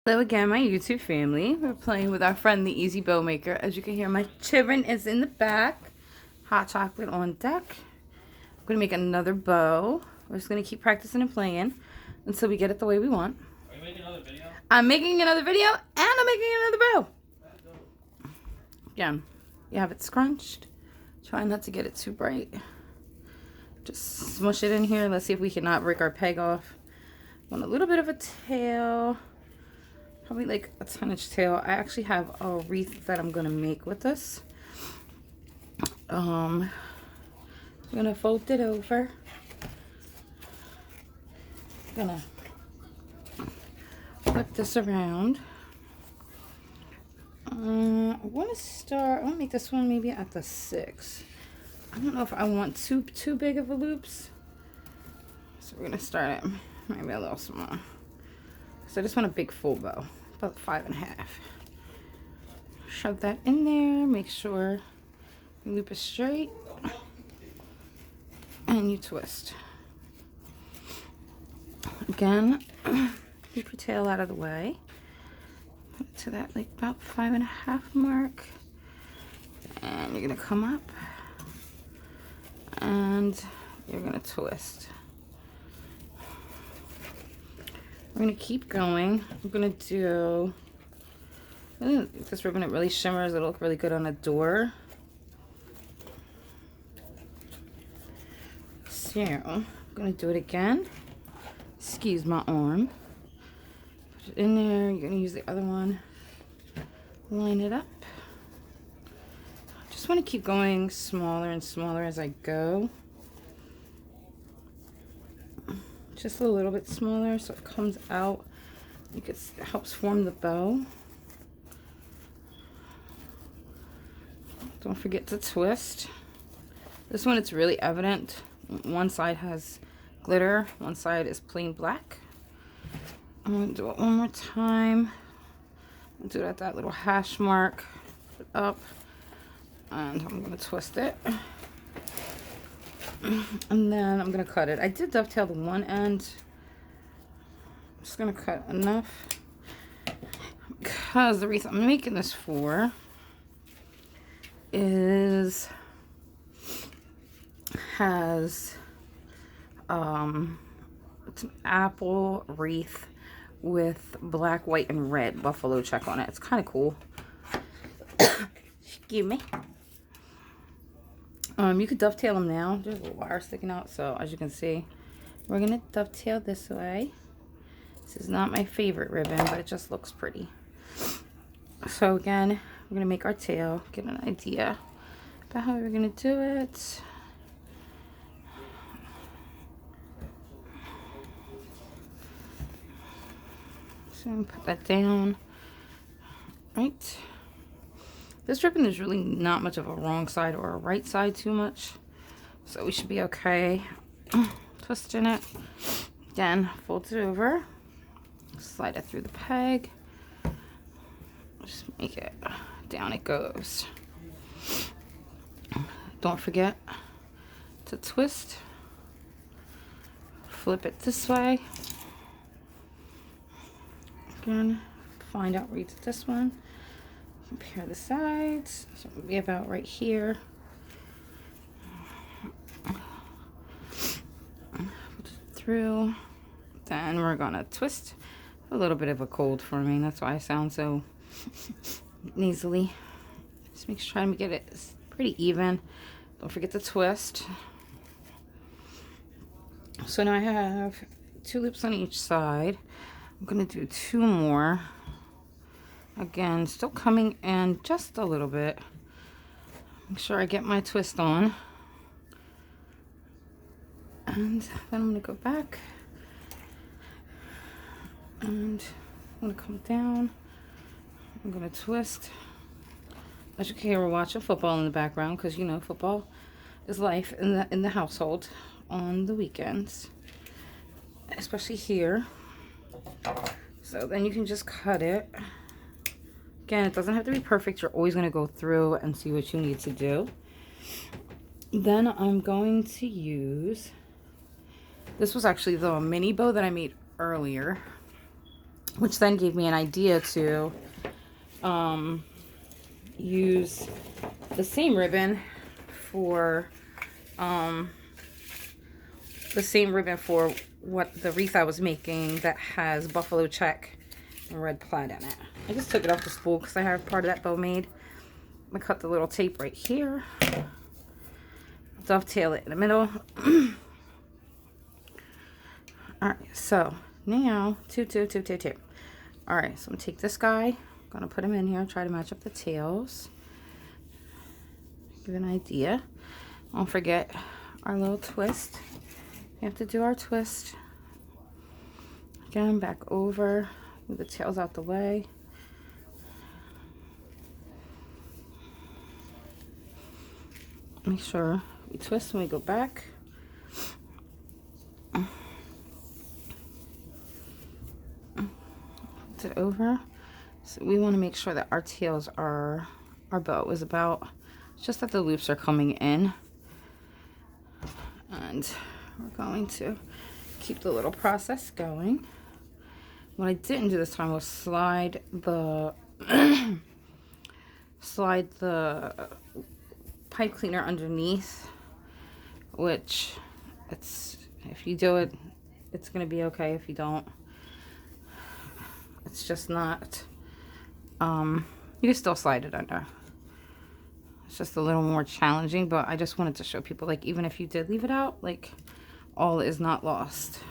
Hello again, my YouTube family. We're playing with our friend, the Easy Bow Maker. As you can hear, my children is in the back. Hot chocolate on deck. I'm going to make another bow. We're just going to keep practicing and playing until we get it the way we want. Are you making another video? I'm making another video, and I'm making another bow. Again, you have it scrunched. Try not to get it too bright. Just smush it in here. Let's see if we cannot break our peg off. Want a little bit of a tail. Probably like a 10-inch tail. I actually have a wreath that I'm gonna make with this. I'm gonna fold it over. Gonna flip this around. I want to make this one maybe at the 6. I don't know if I want too big of a loops. So we're gonna start it maybe a little small. So I just want a big full bow, about 5.5. Shove that in there, make sure you loop it straight, and you twist. Again, keep your tail out of the way. Put it to that like about 5.5 mark. And you're gonna come up and you're gonna twist. We're gonna keep going. I'm gonna do this ribbon. It really shimmers. It'll look really good on a door. So I'm gonna do it again. Excuse my arm. Put it in there. You're gonna use the other one. Line it up. Just want to keep going smaller and smaller as I go. Just a little bit smaller so it comes out. It helps form the bow. Don't forget to twist. This one, it's really evident. One side has glitter, one side is plain black. I'm going to do it one more time. I'll do it at that little hash mark. Put it up. And I'm going to twist it. And then I'm going to cut it. I did dovetail the one end. I'm just going to cut enough. Because the reason I'm making this for has it's an apple wreath with black, white, and red buffalo check on it. It's kind of cool. Excuse me. You could dovetail them now. There's a little wire sticking out, so as you can see, we're gonna dovetail this way. This is not my favorite ribbon, but it just looks pretty. So again, we're gonna make our tail, get an idea about how we're gonna do it. So I'm gonna put that down. Right. This ribbon is really not much of a wrong side or a right side too much. So we should be okay. Twisting it. Again, fold it over. Slide it through the peg. Just make it, down it goes. Don't forget to twist. Flip it this way. Again, find out where you did this one. Compare the sides. So it would be about right here. Put it through. Then we're gonna twist. A little bit of a cold for me. That's why I sound so nasally. Just try to get it pretty even. Don't forget to twist. So now I have 2 loops on each side. I'm gonna do 2 more. Again, still coming in just a little bit. Make sure I get my twist on. And then I'm gonna go back. And I'm gonna come down. I'm gonna twist. As you can hear, we're watching football in the background because you know football is life in the household on the weekends, especially here. So then you can just cut it. Again, it doesn't have to be perfect. You're always gonna go through and see what you need to do. Then I'm going to use, this was actually the mini bow that I made earlier. which then gave me an idea to use the same ribbon for what the wreath I was making that has buffalo check and red plaid in it. I just took it off the spool because I have part of that bow made. I'm gonna cut the little tape right here, dovetail it in the middle. All right, so now two. All right, so I'm gonna take this guy, I'm gonna put him in here, try to match up the tails, give an idea. Don't forget our little twist. We have to do our twist. Again, back over, move the tails out the way. Make sure we twist when we go back. It over. So we want to make sure that our tails are, our bow is about, just that the loops are coming in. And we're going to keep the little process going. What I didn't do this time was slide the pipe cleaner underneath, which if you do it, it's going to be okay. If you don't, it's just not, you can still slide it under. It's just a little more challenging, but I just wanted to show people, like, even if you did leave it out, like, all is not lost.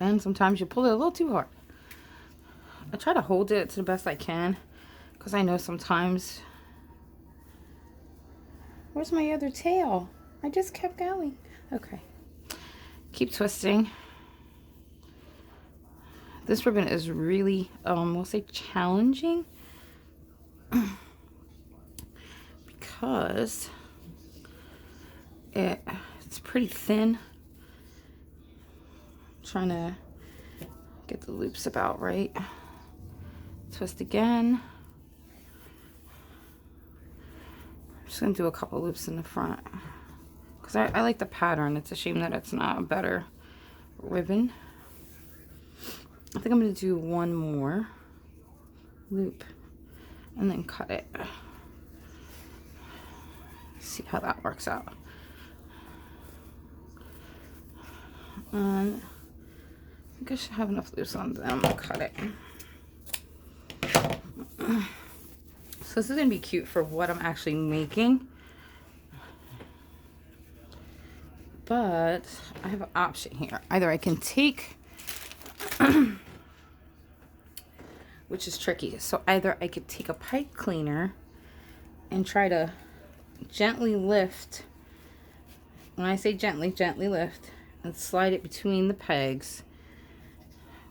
And sometimes you pull it a little too hard. I try to hold it to the best I can, because I know sometimes, where's my other tail? I just kept going. Okay. Keep twisting. This ribbon is really, we'll say challenging, because it's pretty thin. I'm trying to get the loops about right. Twist again. I'm just going to do a couple loops in the front, because I like the pattern. It's a shame that it's not a better ribbon. I think I'm going to do one more loop and then cut it. See how that works out. And I think I should have enough loops on them. I'm going to cut it. So this is going to be cute for what I'm actually making. But I have an option here. Either I can take, which is tricky. So either I could take a pipe cleaner and try to gently lift. When I say gently, gently lift and slide it between the pegs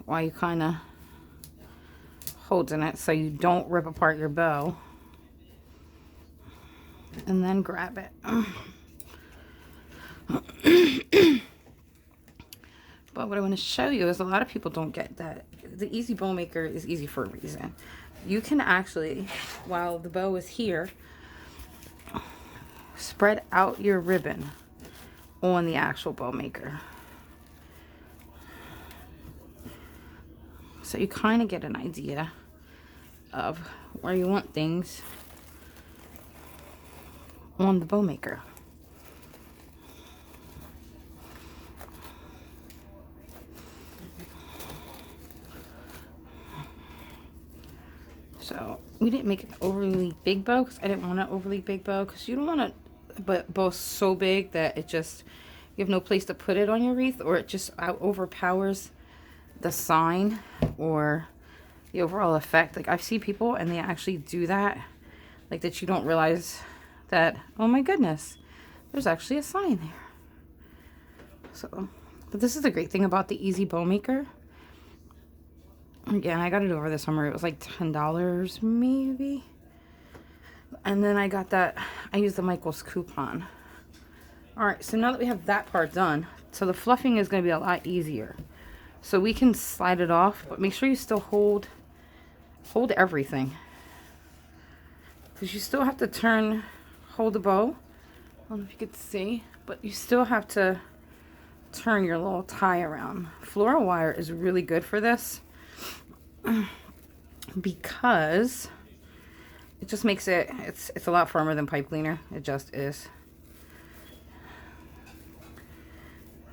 while you kind of holding it so you don't rip apart your bow. And then grab it. But what I want to show you is a lot of people don't get that. The easy bow maker is easy for a reason. You can actually, while the bow is here, spread out your ribbon on the actual bow maker. So you kind of get an idea of where you want things on the bow maker. So we didn't make an overly big bow because I didn't want an overly big bow, because you don't want a bow so big that it just, you have no place to put it on your wreath, or it just overpowers the sign or the overall effect. Like I've seen people and they actually do that, like that you don't realize that, oh my goodness, there's actually a sign there. So, but this is the great thing about the Easy Bow Maker. Again, I got it over the summer. It was like $10 maybe. And then I got that, I used the Michael's coupon. All right, so now that we have that part done, so the fluffing is going to be a lot easier. So we can slide it off, but make sure you still hold everything. Because you still have to hold the bow. I don't know if you could see, but you still have to turn your little tie around. Floral wire is really good for this because it just makes it's a lot firmer than pipe cleaner. It just is.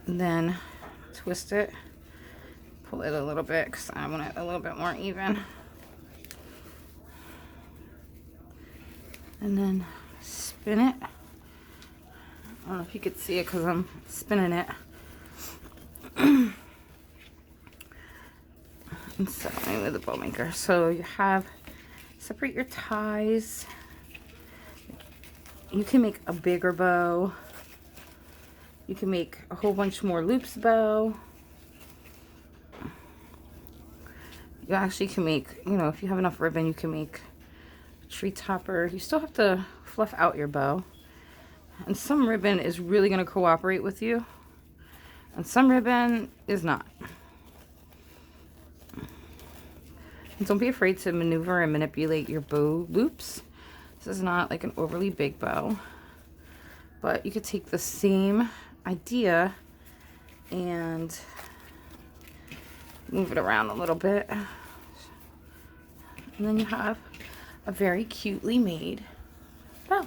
And then twist it, pull it a little bit because I want it a little bit more even. And then spin it. I don't know if you could see it because I'm spinning it. And so with the bow maker. So you have, separate your ties. You can make a bigger bow. You can make a whole bunch more loops bow. You actually can make, you know, if you have enough ribbon, you can make a tree topper. You still have to fluff out your bow. And some ribbon is really going to cooperate with you. And some ribbon is not. And don't be afraid to maneuver and manipulate your bow loops. This is not like an overly big bow. But you could take the same idea and move it around a little bit. And then you have a very cutely made bow,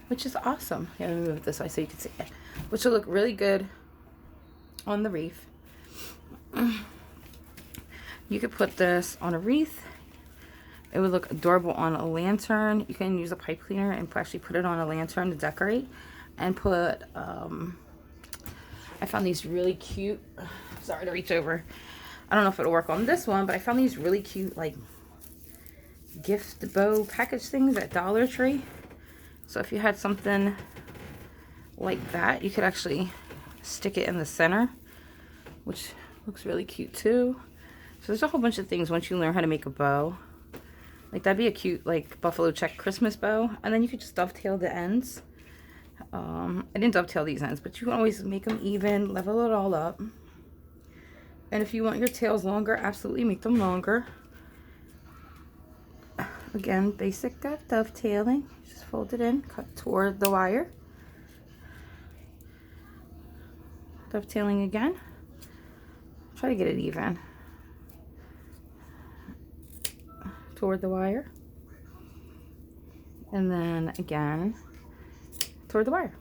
which is awesome. Yeah, let me move it this way so you can see it. Which will look really good on the wreath. You could put this on a wreath. It would look adorable on a lantern. You can use a pipe cleaner and actually put it on a lantern to decorate. And put, I found these really cute, sorry to reach over. I don't know if it'll work on this one, but I found these really cute, like, gift bow package things at Dollar Tree. So if you had something like that, you could actually stick it in the center, which looks really cute too. So there's a whole bunch of things once you learn how to make a bow. Like that'd be a cute like buffalo check Christmas bow. And then you could just dovetail the ends. I didn't dovetail these ends, but you can always make them even, level it all up. And if you want your tails longer, absolutely make them longer. Again, basic dovetailing. Just fold it in, cut toward the wire. Dovetailing again. Try to get it even. Toward the wire. And then again, toward the wire.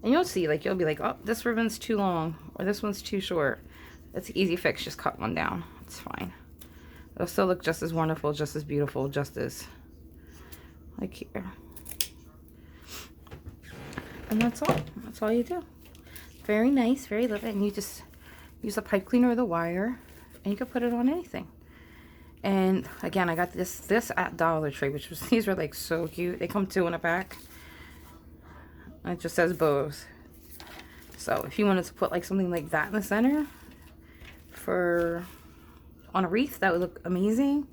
And you'll see, like, you'll be like, oh, this ribbon's too long, or this one's too short. That's an easy fix, just cut one down. It's fine. It'll still look just as wonderful, just as beautiful, just as, like here. And that's all. That's all you do. Very nice, very lovely. And you just use a pipe cleaner or the wire, and you can put it on anything. And again, I got this at Dollar Tree, which was, these were like so cute. They come two in a pack. It just says bows. So if you wanted to put like something like that in the center for on a wreath, that would look amazing.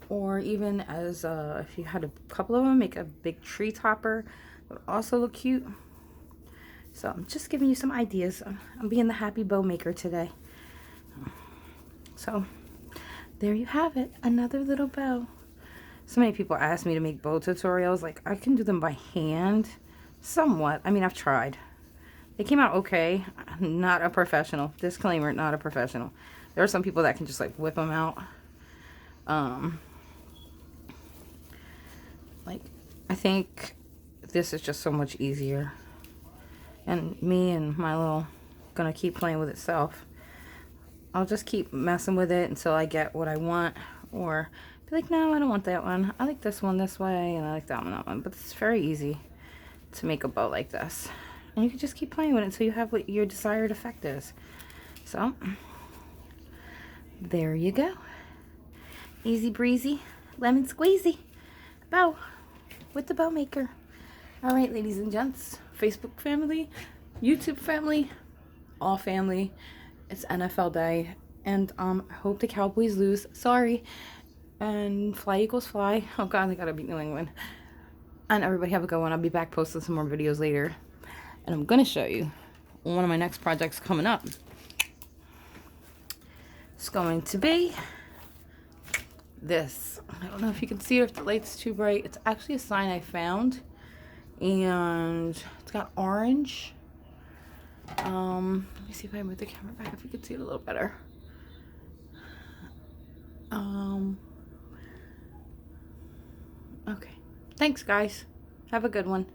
Or even as if you had a couple of them, make a big tree topper, that would also look cute. So I'm just giving you some ideas. I'm being the happy bow maker today. So there you have it, another little bow. So many people ask me to make bow tutorials. Like, I can do them by hand somewhat. I mean, I've tried. They came out okay. Not a professional. Disclaimer, not a professional. There are some people that can just like whip them out. Like, I think this is just so much easier. And me and my little, gonna keep playing with itself. I'll just keep messing with it until I get what I want, or be like, no, I don't want that one. I like this one this way, and I like that one. But it's very easy to make a bow like this. And you can just keep playing with it until you have what your desired effect is. So, there you go. Easy breezy, lemon squeezy bow with the bow maker. All right, ladies and gents, Facebook family, YouTube family, all family. It's NFL day, and I hope the Cowboys lose. Sorry. And fly equals fly. Oh God, they gotta beat New England. And everybody have a good one. I'll be back posting some more videos later, and I'm gonna show you one of my next projects coming up. It's going to be this. I don't know if you can see it if the light's too bright. It's actually a sign I found, and it's got orange Let me see if I move the camera back if you can see it a little better. Okay. Thanks, guys. Have a good one.